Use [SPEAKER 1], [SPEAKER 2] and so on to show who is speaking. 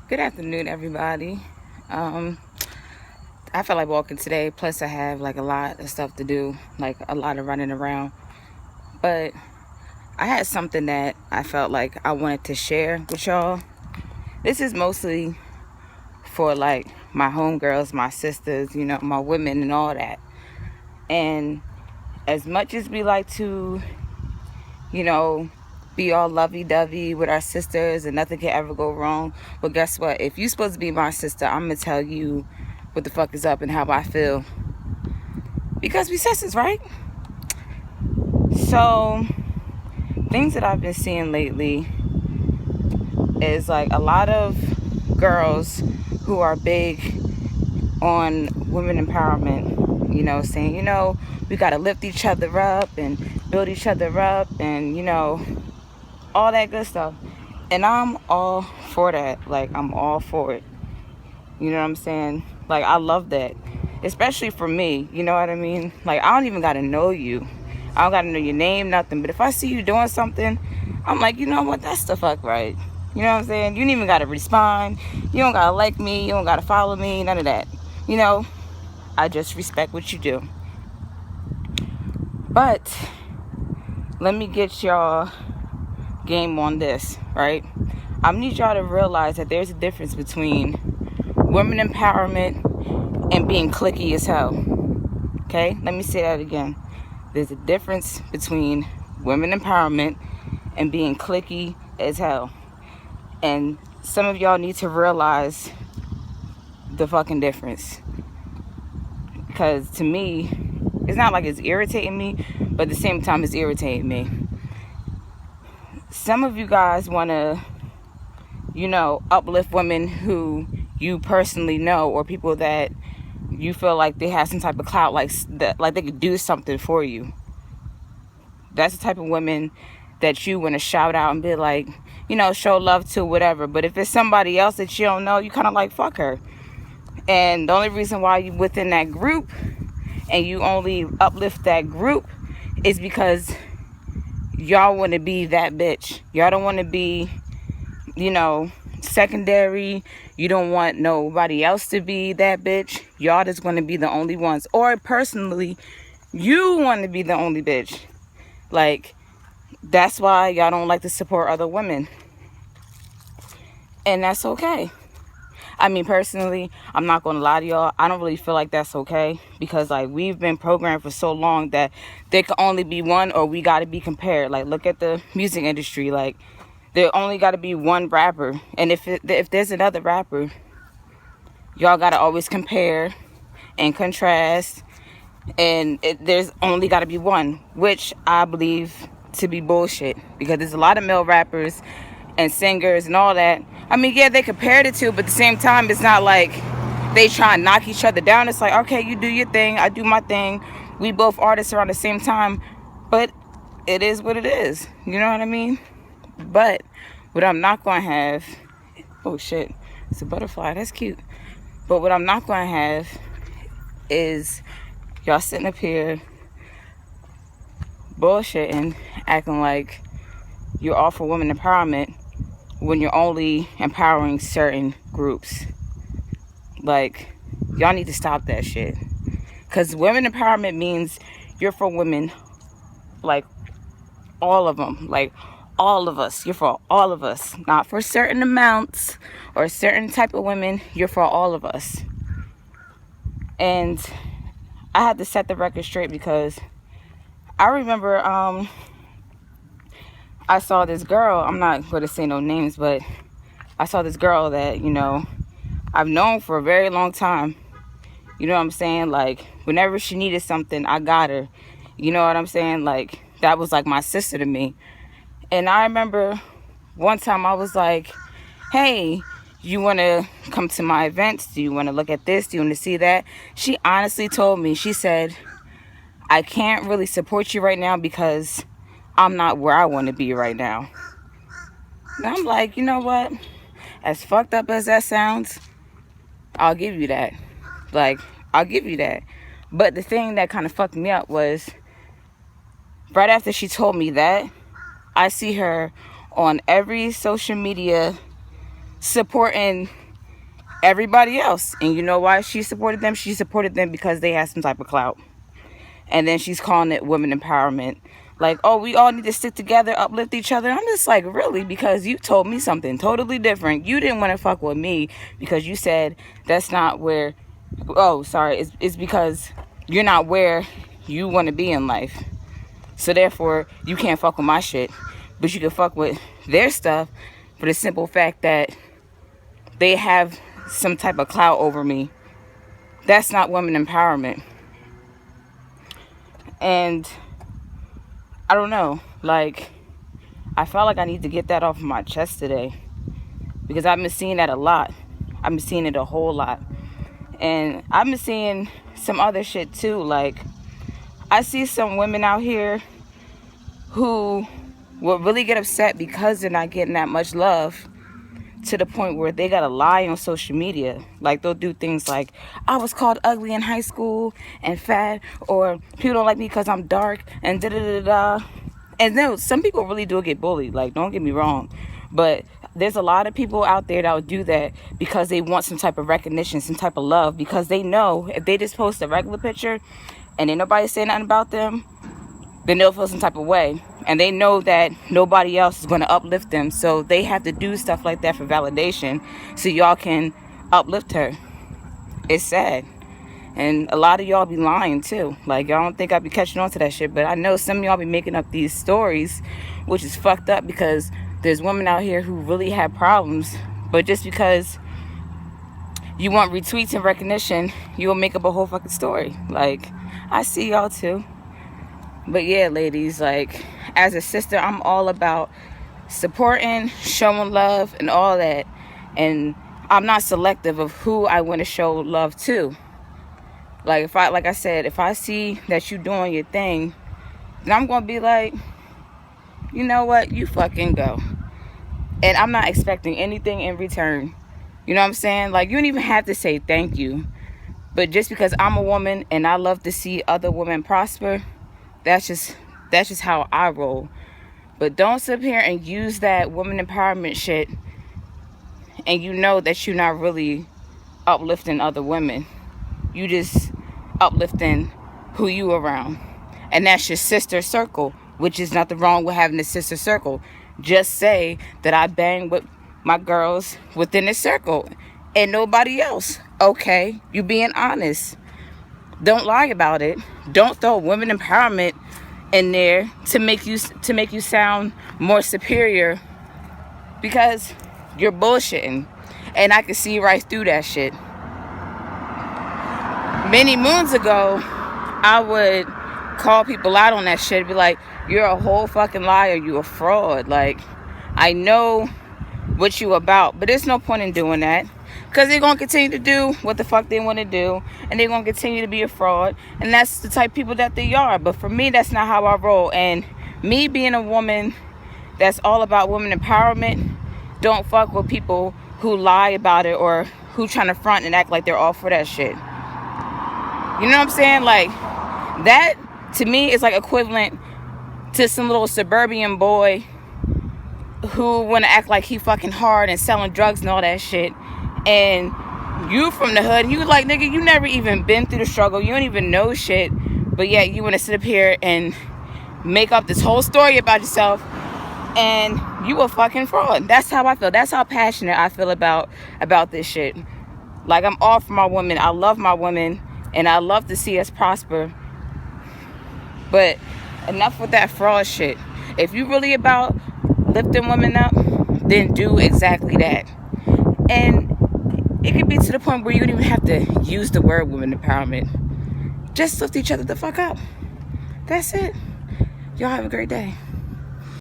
[SPEAKER 1] Good afternoon, everybody. I feel like walking today. Plus, I have like a lot of stuff to do, like a lot of running around. But I had something that I felt like I wanted to share with y'all. This is mostly for like my homegirls, my sisters, my women and all that. And as much as we like to, you know, be all lovey-dovey with our sisters and nothing can ever go wrong. But guess what? If you're supposed to be my sister, I'm going to tell you what the fuck is up and how I feel. Because we sisters, right? So, things that I've been seeing lately is like a lot of girls who are big on women empowerment, saying, we got to lift each other up and build each other up and, all that good stuff. And I'm all for that. Like, I'm all for it. You know what I'm saying? Like, I love that. Especially for me. You know what I mean? Like, I don't even got to know you. I don't got to know your name, nothing. But if I see you doing something, I'm like, you know what? That's the fuck right. You know what I'm saying? You don't even got to respond. You don't got to like me. You don't got to follow me. None of that. I just respect what you do. But let me get y'all game on this, right? I need y'all to realize that there's a difference between women empowerment and being cliquey as hell. Okay? Let me say that again. There's a difference between women empowerment and being cliquey as hell. And some of y'all need to realize the fucking difference. Because to me, it's not like it's irritating me, but at the same time, it's irritating me. Some of you guys want to, uplift women who you personally know, or people that you feel like they have some type of clout, like they could do something for you. That's the type of women that you want to shout out and be like, show love to, whatever. But if it's somebody else that you don't know, you kind of like, fuck her. And the only reason why you within that group and you only uplift that group is because y'all want to be that bitch. Y'all don't want to be, secondary. You don't want nobody else to be that bitch. Y'all just want to be the only ones. Or personally, you want to be the only bitch. Like, that's why y'all don't like to support other women. And that's okay. I mean, personally, I'm not going to lie to y'all. I don't really feel like that's okay. Because, like, we've been programmed for so long that there can only be one, or we got to be compared. Like, look at the music industry. Like, there only got to be one rapper. And if there's another rapper, y'all got to always compare and contrast. And there's only got to be one, which I believe to be bullshit. Because there's a lot of male rappers and singers and all that. I mean, yeah, they compared it to, but at the same time, it's not like they try and knock each other down. It's like, okay, you do your thing, I do my thing. We both artists around the same time, but it is what it is. You know what I mean? But what I'm not going to have, oh shit, it's a butterfly, that's cute. But what I'm not going to have is y'all sitting up here bullshitting, acting like you're all for women empowerment when you're only empowering certain groups. Like, y'all need to stop that shit. Because women empowerment means you're for women, like, all of them. Like, all of us. You're for all of us. Not for certain amounts or a certain type of women. You're for all of us. And I had to set the record straight because I remember I saw this girl. I'm not going to say no names, but I saw this girl that, I've known for a very long time. You know what I'm saying? Like, whenever she needed something, I got her. You know what I'm saying? Like, that was like my sister to me. And I remember one time I was like, hey, you want to come to my events? Do you want to look at this? Do you want to see that? She honestly told me, she said, I can't really support you right now because I'm not where I want to be right now. And I'm like, you know what? As fucked up as that sounds, I'll give you that. Like, I'll give you that. But the thing that kind of fucked me up was right after she told me that, I see her on every social media supporting everybody else. And you know why she supported them? She supported them because they had some type of clout. And then she's calling it women empowerment. Like, oh, we all need to stick together, uplift each other. I'm just like, really? Because you told me something totally different. You didn't want to fuck with me because you said that's not where... Oh, sorry. It's because you're not where you want to be in life. So therefore, you can't fuck with my shit. But you can fuck with their stuff for the simple fact that they have some type of clout over me. That's not women empowerment. And I don't know, like, I felt like I need to get that off of my chest today, because I've been seeing that a lot. I've been seeing it a whole lot. And I've been seeing some other shit too. Like, I see some women out here who will really get upset because they're not getting that much love, to the point where they gotta lie on social media. Like, they'll do things like, I was called ugly in high school and fat, or people don't like me because I'm dark, and da da da da. And no, some people really do get bullied, like, don't get me wrong, but there's a lot of people out there that will do that because they want some type of recognition, some type of love, because they know if they just post a regular picture and ain't nobody saying nothing about them, then they'll feel some type of way. And they know that nobody else is going to uplift them. So they have to do stuff like that for validation, so y'all can uplift her. It's sad. And a lot of y'all be lying too. Like, y'all don't think I be catching on to that shit, but I know some of y'all be making up these stories, which is fucked up, because there's women out here who really have problems. But just because you want retweets and recognition, you will make up a whole fucking story. Like, I see y'all too. But yeah, ladies, like, as a sister, I'm all about supporting, showing love, and all that. And I'm not selective of who I want to show love to. Like, like I said, if I see that you doing your thing, then I'm going to be like, you know what? You fucking go. And I'm not expecting anything in return. You know what I'm saying? Like, you don't even have to say thank you. But just because I'm a woman and I love to see other women prosper, that's just how I roll. But don't sit here and use that woman empowerment shit, and you know that you're not really uplifting other women. You just uplifting who you around. And that's your sister circle, which is nothing wrong with having a sister circle. Just say that I bang with my girls within the circle and nobody else. Okay, you being honest. Don't lie about it. Don't throw women empowerment in there to make you sound more superior, because you're bullshitting, and I can see right through that shit. Many moons ago, I would call people out on that shit, be like, you're a whole fucking liar, you a fraud. Like, I know what you about, but there's no point in doing that, because they're going to continue to do what the fuck they want to do, and they're going to continue to be a fraud, and that's the type of people that they are. But for me, that's not how I roll. And me being a woman that's all about women empowerment, don't fuck with people who lie about it, or who trying to front and act like they're all for that shit. You know what I'm saying? Like, that to me is like equivalent to some little suburban boy who want to act like he fucking hard and selling drugs and all that shit, and you from the hood, and you like, nigga, you never even been through the struggle, you don't even know shit, but yet you want to sit up here and make up this whole story about yourself, and you a fucking fraud. That's how I feel. That's how passionate I feel about this shit. Like, I'm all for my women. I love my women, and I love to see us prosper, but enough with that fraud shit. If you really about lifting women up, then do exactly that. And it could be to the point where you don't even have to use the word women empowerment. Just lift each other the fuck up. That's it. Y'all have a great day.